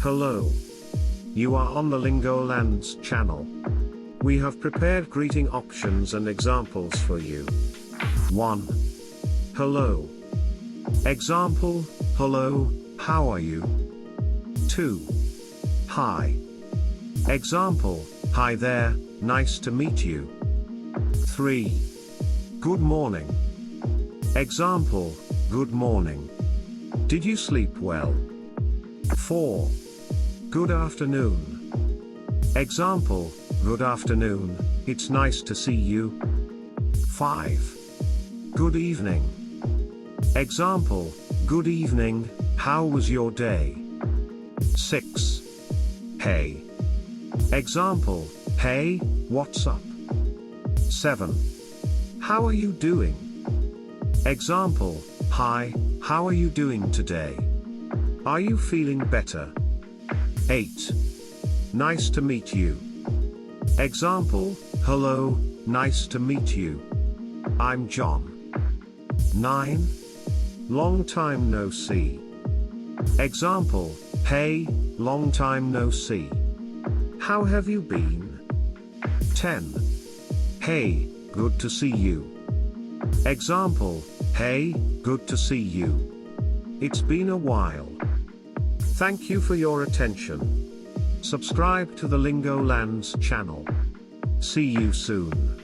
Hello. You are on the Lingolands channel. We have prepared greeting options and examples for you. 1. Hello. Example, hello, how are you? 2. Hi. Example, hi there, nice to meet you. 3. Good morning. Example, good morning. Did you sleep well? 4. Good afternoon. Example, good afternoon, it's nice to see you. 5. Good evening. Example, good evening, how was your day? 6. Hey. Example, hey, what's up? 7. How are you doing? Example, hi, how are you doing today? Are you feeling better? 8. Nice to meet you. Example, hello, nice to meet you. I'm John. 9. Long time no see. Example, hey, long time no see. How have you been? 10. Hey, good to see you. Example, hey, good to see you. It's been a while. Thank you for your attention. Subscribe to the Lingolands channel. See you soon.